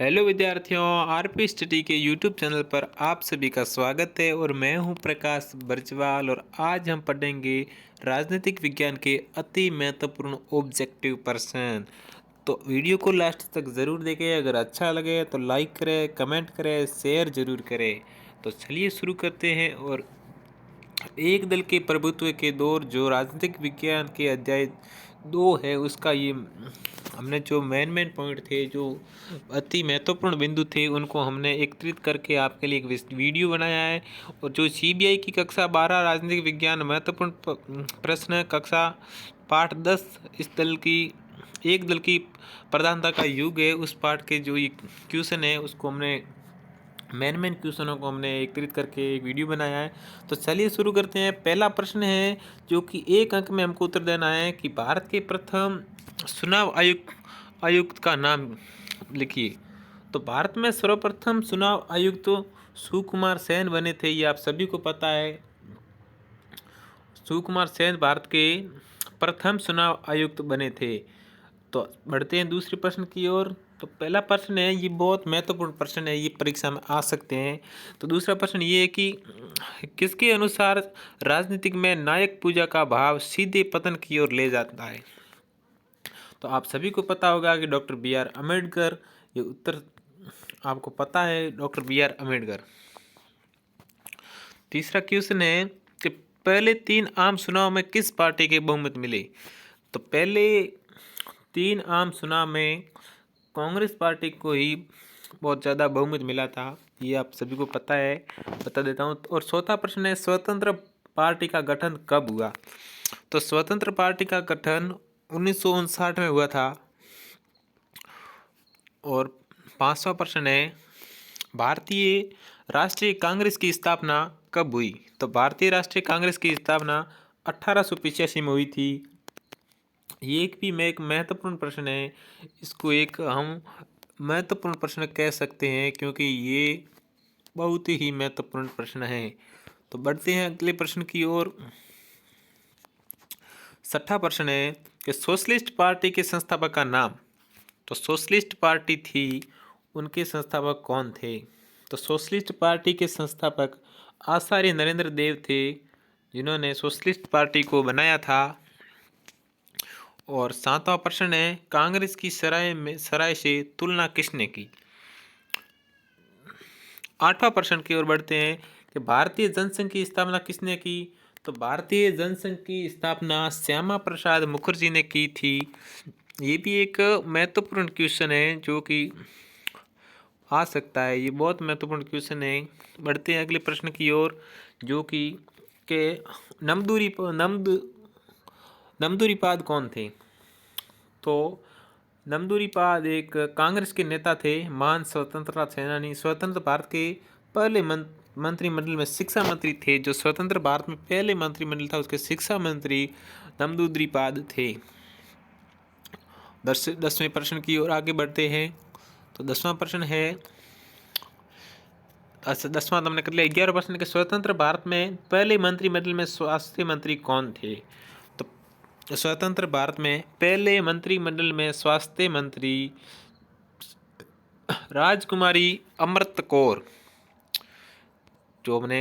Hello विद्यार्थियों, RP study के YouTube channel पर आप सभी का स्वागत है और मैं हूं प्रकाश बर्जवाल। और आज हम पढ़ेंगे राजनीतिक विज्ञान के अति महत्वपूर्ण ऑब्जेक्टिव प्रश्न। तो वीडियो को लास्ट तक ज़रूर देखें। अगर अच्छा लगे तो लाइक करें, कमेंट करें, शेयर ज़रूर करें। तो चलिए शुरू करते हैं। और एक दल के प्रभुत्व के दौर जो राजनीतिक विज्ञान के अध्याय 2 है, उसका ये हमने जो मेन पॉइंट थे, जो अति महत्वपूर्ण बिंदु थे, उनको हमने एकत्रित करके आपके लिए एक वीडियो बनाया है। और जो सीबीआई की कक्षा 12 राजनीतिक विज्ञान महत्वपूर्ण प्रश्न कक्षा पाठ 10 इस दल की एक दल की प्रधानता का युग है, उस पाठ के जो ये क्वेश्चन है उसको हमने मेन क्वेश्चनों को हमने एकत्रित करके एक वीडियो बनाया है। तो चलिए शुरू करते हैं। पहला प्रश्न है जो कि एक अंक में हमको उत्तर देना है कि भारत के प्रथम चुनाव आयुक्त का नाम लिखिए। तो भारत में सर्वप्रथम चुनाव आयुक्त तो सुकुमार सेन बने थे, ये आप सभी को पता है। सुकुमार सेन भारत के प्रथम चुनाव आयुक्त बने थे। तो बढ़ते हैं दूसरे प्रश्न की ओर। तो पहला प्रश्न है, ये बहुत महत्वपूर्ण प्रश्न है, ये परीक्षा में आ सकते हैं। तो दूसरा प्रश्न ये है कि किसके अनुसार राजनीतिक में नायक पूजा का भाव सीधे पतन की ओर ले जाता है। तो आप सभी को पता होगा कि डॉक्टर बी आर अम्बेडकर, ये उत्तर आपको पता है, डॉक्टर बी आर अम्बेडकर। तीसरा क्वेश्चन है कि पहले 3 आम चुनाव में किस पार्टी के बहुमत मिले। तो पहले 3 आम चुनाव में कांग्रेस पार्टी को ही बहुत ज़्यादा बहुमत मिला था, ये आप सभी को पता है, बता देता हूँ। और चौथा प्रश्न है, स्वतंत्र पार्टी का गठन कब हुआ। तो स्वतंत्र पार्टी का गठन 1959 में हुआ था। और पांचवा प्रश्न है, भारतीय राष्ट्रीय कांग्रेस की स्थापना कब हुई। तो भारतीय राष्ट्रीय कांग्रेस की स्थापना 1885 में हुई थी। ये एक महत्वपूर्ण प्रश्न है, इसको एक हम महत्वपूर्ण प्रश्न कह सकते हैं क्योंकि ये बहुत ही महत्वपूर्ण प्रश्न है। तो बढ़ते हैं अगले प्रश्न की ओर। छठा प्रश्न है कि सोशलिस्ट पार्टी के संस्थापक का नाम। तो सोशलिस्ट पार्टी थी, उनके संस्थापक कौन थे। तो सोशलिस्ट पार्टी के संस्थापक आचार्य नरेंद्र देव थे, जिन्होंने सोशलिस्ट पार्टी को बनाया था। और सातवां प्रश्न है, कांग्रेस की सराय से तुलना किसने की। आठवां प्रश्न की ओर बढ़ते हैं कि भारतीय जनसंघ की स्थापना किसने की। तो भारतीय जनसंघ की स्थापना श्यामा प्रसाद मुखर्जी ने की थी। ये भी एक महत्वपूर्ण क्वेश्चन है जो कि आ सकता है, ये बहुत महत्वपूर्ण क्वेश्चन है। बढ़ते हैं अगले प्रश्न की ओर, जो कि के नमदूरीपाद कौन थे। तो नमदूरीपाद एक कांग्रेस के नेता थे, महान स्वतंत्रता सेनानी, स्वतंत्र भारत के पहले मंत्रिमंडल में शिक्षा मंत्री थे। जो स्वतंत्र भारत में पहले मंत्रिमंडल था, उसके शिक्षा मंत्री नमदूरीपाद थे। 10वें प्रश्न की ओर आगे बढ़ते हैं। तो 10वां प्रश्न है, 10वां तो हमने कर लिया। 11वां प्रश्न के स्वतंत्र भारत में पहले मंत्रिमंडल में स्वास्थ्य मंत्री कौन थे। तो स्वतंत्र भारत में पहले मंत्रिमंडल में स्वास्थ्य मंत्री राजकुमारी अमृत कौर। जो हमने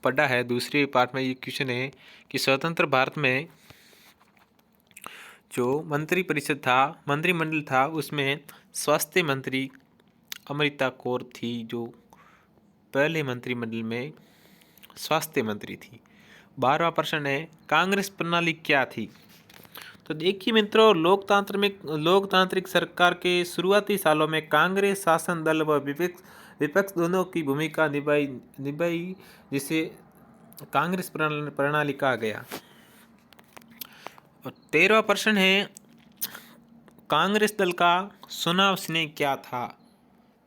पढ़ा है दूसरे पार्ट में, ये क्वेश्चन है कि स्वतंत्र भारत में जो मंत्रिमंडल था, उसमें स्वास्थ्य मंत्री अमृता कौर थी, जो पहले मंत्रिमंडल में स्वास्थ्य मंत्री थी। 12वां प्रश्न है, कांग्रेस प्रणाली क्या थी। तो देखिए मित्रों, लोकतांत्रिक सरकार के शुरुआती सालों में कांग्रेस शासन दल व विपक्ष दोनों की भूमिका निभाई जिसे कांग्रेस प्रणाली कहा गया। और 13वां प्रश्न है, कांग्रेस दल का चुनाव चिन्ह क्या था।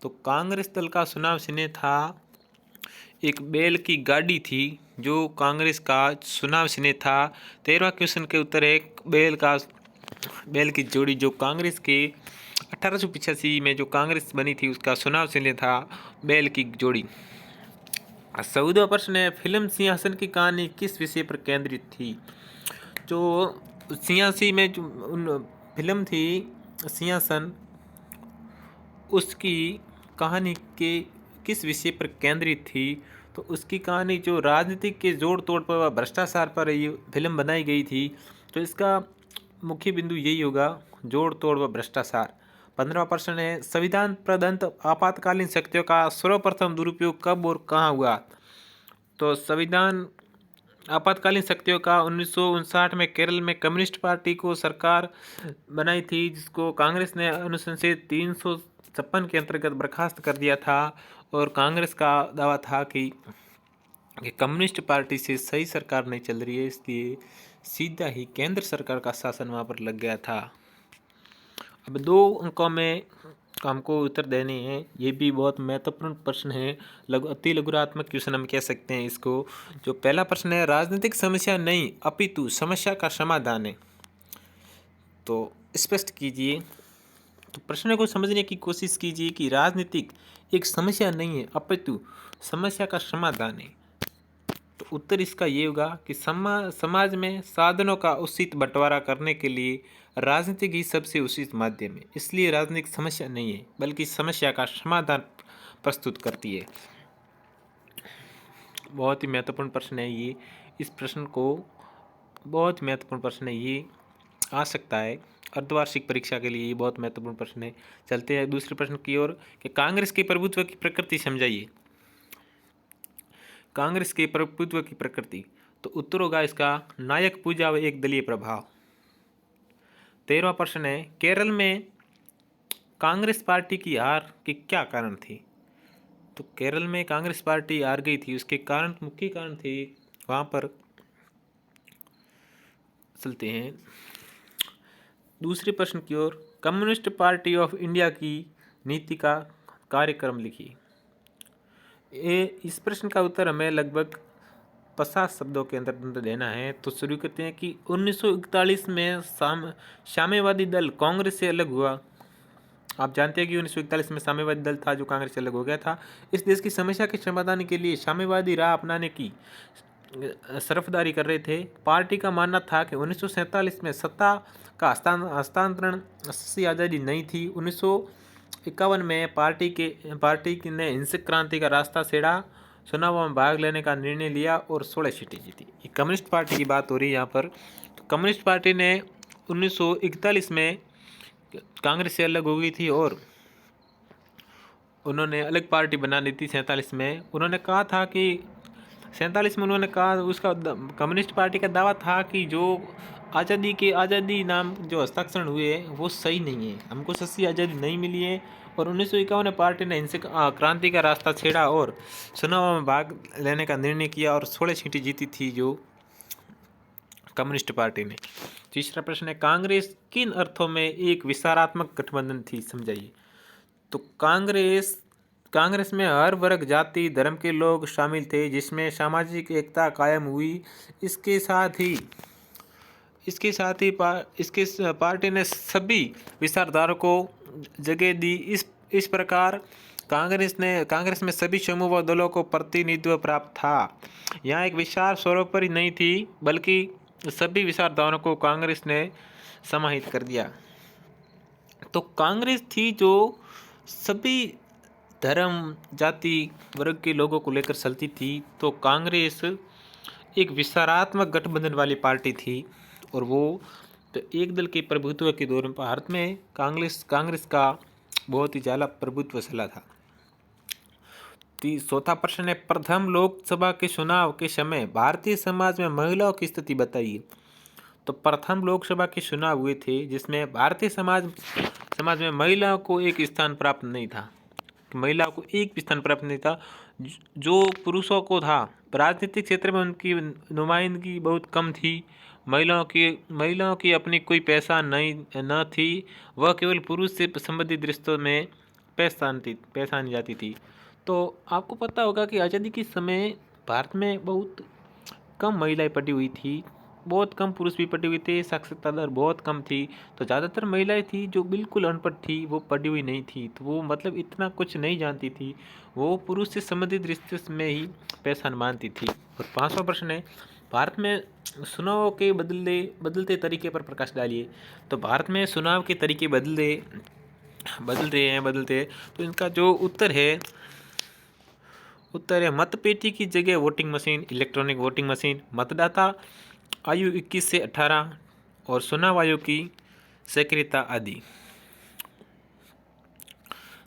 तो कांग्रेस दल का चुनाव चिन्ह था, एक बैल की गाड़ी थी, जो कांग्रेस का चुनाव चिन्ह था। 13वां क्वेश्चन के उत्तर है, बैल की जोड़ी, जो कांग्रेस के 1885 में जो कांग्रेस बनी थी, उसका चुनाव चिन्ह था बैल की जोड़ी। 14वां प्रश्न है, फिल्म सिंहासन की कहानी किस विषय पर केंद्रित थी। जो सिंहासी में जो फिल्म थी सिंहासन, उसकी कहानी के किस विषय पर केंद्रित थी? तो उसकी कहानी जो राजनीतिक के जोड़ तोड़ पर व भ्रष्टाचार पर ये फिल्म बनाई गई थी, तो इसका मुख्य बिंदु यही होगा, जोड़ तोड़ व भ्रष्टाचार। 15वां प्रश्न है, संविधान प्रदत्त आपातकालीन शक्तियों का सर्वप्रथम दुरुपयोग कब और कहाँ हुआ? तो संविधान आपातकालीन शक्तियों का 1959 में केरल में कम्युनिस्ट पार्टी को सरकार बनाई थी, जिसको कांग्रेस ने अनुच्छेद 356 के अंतर्गत बर्खास्त कर दिया था। और कांग्रेस का दावा था कि कम्युनिस्ट पार्टी से सही सरकार नहीं चल रही है, इसलिए सीधा ही केंद्र सरकार का शासन वहाँ पर लग गया था। अब 2 अंकों में हमको उत्तर देने हैं, ये भी बहुत महत्वपूर्ण प्रश्न है, अति लघुरात्मक क्वेश्चन हम कह सकते हैं इसको। जो पहला प्रश्न है, राजनीतिक समस्या नहीं अपितु समस्या का समाधान है, तो स्पष्ट कीजिए। तो प्रश्न को समझने की कोशिश कीजिए कि राजनीतिक एक समस्या नहीं है अपितु समस्या का समाधान है। तो उत्तर इसका ये होगा कि समाज में साधनों का उचित बंटवारा करने के लिए राजनीतिक ही सबसे उचित माध्यम है। इसलिए राजनीतिक समस्या नहीं है, बल्कि समस्या का समाधान प्रस्तुत करती है। बहुत ही महत्वपूर्ण प्रश्न है ये। इस प्रश्न को बहुत महत्वपूर्ण प्रश्न है ये, आ सकता है अर्धवार्षिक परीक्षा के लिए, ये बहुत महत्वपूर्ण प्रश्न है। चलते हैं दूसरे प्रश्न की ओर कि कांग्रेस के प्रभुत्व की प्रकृति समझाइए। कांग्रेस के प्रभुत्व की प्रकृति, तो उत्तर होगा इसका नायक पूजा व एक दलीय प्रभाव। 13वां प्रश्न है, केरल में कांग्रेस पार्टी की हार के क्या कारण थे? तो केरल में कांग्रेस पार्टी हार गई थी, उसके कारण, मुख्य कारण थे वहाँ पर। चलते हैं दूसरे प्रश्न की ओर, कम्युनिस्ट पार्टी ऑफ इंडिया की नीति का कार्यक्रम लिखिए। इस प्रश्न का उत्तर हमें लगभग 50 शब्दों के अंदर देना है। तो शुरू करते हैं कि 1941 में साम्यवादी दल कांग्रेस से अलग हुआ। आप जानते हैं कि 1941 में साम्यवादी दल था जो कांग्रेस से अलग हो गया था। इस देश की समस्या के समाधान के लिए साम्यवादी राह अपनाने की तरफदारी कर रहे थे। पार्टी का मानना था कि 1947 में सत्ता का हस्तांतरण से आज़ादी नहीं थी। 1951 में पार्टी ने हिंसक क्रांति का रास्ता छेड़ा, चुनावों में भाग लेने का निर्णय लिया और 16 सीटें जीती। ये कम्युनिस्ट पार्टी की बात हो रही है यहाँ पर। तो कम्युनिस्ट पार्टी ने 1941 में कांग्रेस से अलग हो गई थी और उन्होंने अलग पार्टी बना दी थी 47 में। उन्होंने कहा था कि 47 में उन्होंने कहा, उसका कम्युनिस्ट पार्टी का दावा था कि जो आज़ादी नाम जो हस्ताक्षर हुए वो सही नहीं है, हमको सच्ची आज़ादी नहीं मिली है। और 1951 में पार्टी ने हिंसक क्रांति का रास्ता छेड़ा और चुनाव में भाग लेने का निर्णय किया और 16 सीटें जीती थी जो कम्युनिस्ट पार्टी ने। तीसरा प्रश्न है, कांग्रेस किन अर्थों में एक विचारात्मक गठबंधन थी, समझाइए। तो कांग्रेस में हर वर्ग, जाति, धर्म के लोग शामिल थे, जिसमें सामाजिक एकता कायम हुई। इसके साथ ही पार्टी ने सभी विचारधारा को जगह दी। इस प्रकार कांग्रेस में सभी समूह व दलों को प्रतिनिधित्व प्राप्त था। यहाँ एक विचार सर्वोपरि नहीं थी, बल्कि सभी विचारधाराओं को कांग्रेस ने समाहित कर दिया। तो कांग्रेस थी जो सभी धर्म, जाति, वर्ग के लोगों को लेकर चलती थी। तो कांग्रेस एक विचारात्मक गठबंधन वाली पार्टी थी और वो तो एक दल के प्रभुत्व के दौर में भारत में कांग्रेस का बहुत ही ज़्यादा प्रभुत्व चला था। चौथा प्रश्न है, प्रथम लोकसभा के चुनाव के समय भारतीय समाज में महिलाओं की स्थिति बताइए। तो प्रथम लोकसभा के चुनाव हुए थे जिसमें भारतीय समाज में महिलाओं को एक स्थान प्राप्त नहीं था, महिलाओं को एक भी स्थान प्राप्त नहीं था। जो पुरुषों को था, राजनीतिक क्षेत्र में उनकी नुमाइंदगी बहुत कम थी। महिलाओं की अपनी कोई पहचान न थी, वह केवल पुरुष से संबंधित रिश्तों में पहचानी जाती थी। तो आपको पता होगा कि आज़ादी के समय भारत में बहुत कम महिलाएं पढ़ी हुई थी, बहुत कम पुरुष भी पढ़े हुए थे, साक्षरता दर बहुत कम थी। तो ज़्यादातर महिलाएं थी जो बिल्कुल अनपढ़ थी, वो पढ़ी हुई नहीं थी, तो वो मतलब इतना कुछ नहीं जानती थी, वो पुरुष से संबंधित रिश्ते में ही पहचान मानती थी। और 5वां प्रश्न है, भारत में चुनाव के बदलते तरीके पर प्रकाश डालिए। तो भारत में चुनाव के तरीके बदले बदलते हैं। तो इनका जो उत्तर है मतपेटी की जगह voting machine, electronic voting machine, मतदाता आयु 21 से 18 और चुनाव आयोग की सक्रियता आदि।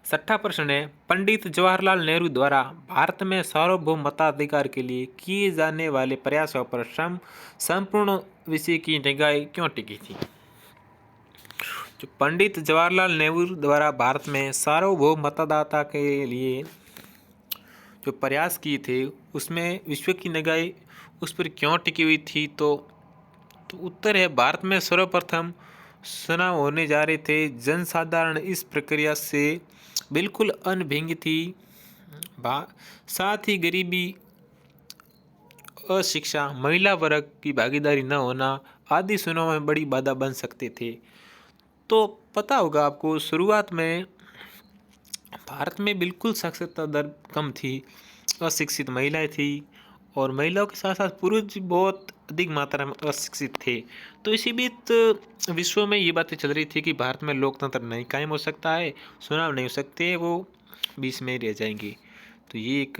6वां प्रश्न है, पंडित जवाहरलाल नेहरू द्वारा भारत में सार्वभौम मताधिकार के लिए किए जाने वाले प्रयासों पर संपूर्ण विषय की निगाह क्यों टिकी थी? जो पंडित जवाहरलाल नेहरू द्वारा भारत में सार्वभौम मतदाता के लिए जो प्रयास किए थे उसमें विश्व की निगाह उस पर क्यों टिकी हुई थी? तो उत्तर है, भारत में सर्वप्रथम चुनाव होने जा रहे थे। जनसाधारण इस प्रक्रिया से बिल्कुल अनभिज्ञ थी। साथ ही गरीबी, अशिक्षा, महिला वर्ग की भागीदारी न होना आदि चुनाव में बड़ी बाधा बन सकते थे। तो पता होगा आपको, शुरुआत में भारत में बिल्कुल साक्षरता दर कम थी, अशिक्षित महिलाएं थी और महिलाओं के साथ साथ पुरुष भी बहुत अधिक मात्रा में अशिक्षित थे। तो इसी बीच विश्व में ये बातें चल रही थी कि भारत में लोकतंत्र नहीं कायम हो सकता है, चुनाव नहीं हो सकते, वो बीच में रह जाएंगे। तो ये एक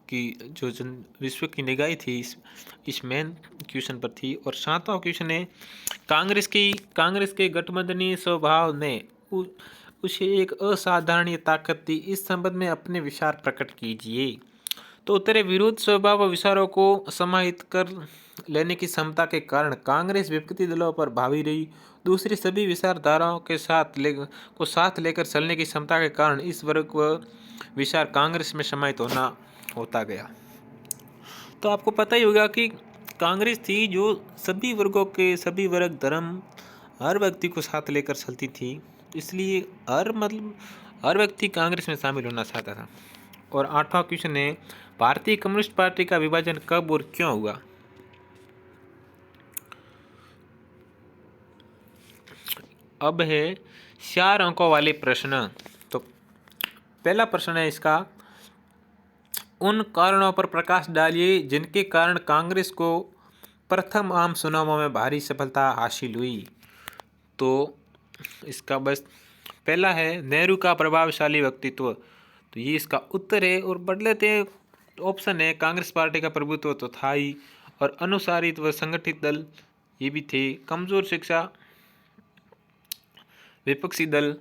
कि जो विश्व की निगाह थी इस मेन क्वेश्चन पर थी। और 7वां क्वेश्चन है, कांग्रेस के गठबंधनी स्वभाव ने उसे एक असाधारण ताकत दी, इस संबंध में अपने विचार प्रकट कीजिए। तो उत्तर है, विरोध स्वभाव व विचारों को समाहित कर लेने की क्षमता के कारण कांग्रेस विपक्षी दलों पर भावी रही। दूसरी सभी विचारधाराओं के साथ लेकर चलने की क्षमता के कारण इस वर्ग व विचार कांग्रेस में समाहित होता गया। तो आपको पता ही होगा कि कांग्रेस थी जो सभी वर्ग, धर्म, हर व्यक्ति को साथ लेकर चलती थी, इसलिए हर व्यक्ति कांग्रेस में शामिल होना चाहता था। और 8वां क्वेश्चन है, भारतीय कम्युनिस्ट पार्टी का विभाजन कब और क्यों हुआ? अब है 4 अंकों वाले प्रश्न। तो पहला प्रश्न है इसका, उन कारणों पर प्रकाश डालिए जिनके कारण कांग्रेस को प्रथम आम चुनावों में भारी सफलता हासिल हुई। तो इसका बस पहला है नेहरू का प्रभावशाली व्यक्तित्व, तो ये इसका उत्तर है। और बढ़ लेते हैं, ऑप्शन है कांग्रेस पार्टी का प्रभुत्व तो था ही, और अनुसारित व संगठित दल ये भी थे, कमजोर शिक्षा, विपक्षी दल,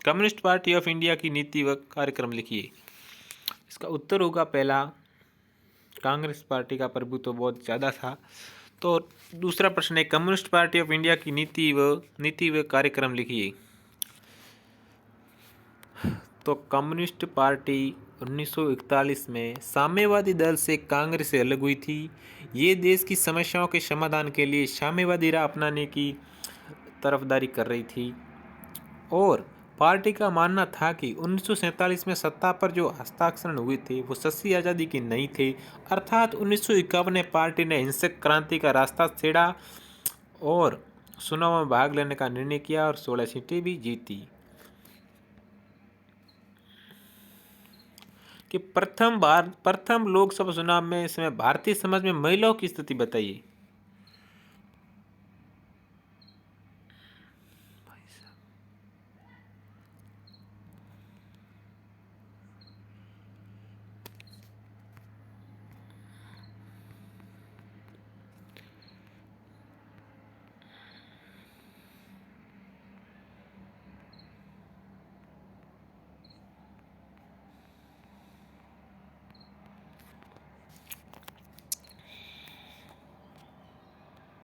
कम्युनिस्ट पार्टी ऑफ इंडिया की नीति व कार्यक्रम लिखिए। इसका उत्तर होगा पहला, कांग्रेस पार्टी का प्रभुत्व बहुत ज़्यादा था। तो दूसरा प्रश्न है, कम्युनिस्ट पार्टी ऑफ इंडिया की नीति व कार्यक्रम लिखिए। तो कम्युनिस्ट पार्टी 1941 में साम्यवादी दल से कांग्रेस से अलग हुई थी। ये देश की समस्याओं के समाधान के लिए साम्यवादी राह अपनाने की तरफदारी कर रही थी। और पार्टी का मानना था कि 1947 में सत्ता पर जो हस्ताक्षर हुए थे वो सच्ची आज़ादी के नहीं थे, अर्थात 1951 में पार्टी ने हिंसक क्रांति का रास्ता छेड़ा और चुनाव में भाग लेने का निर्णय किया और 16 सीटें भी जीती। कि प्रथम लोकसभा चुनाव में इस समय भारतीय समाज में महिलाओं की स्थिति बताइए।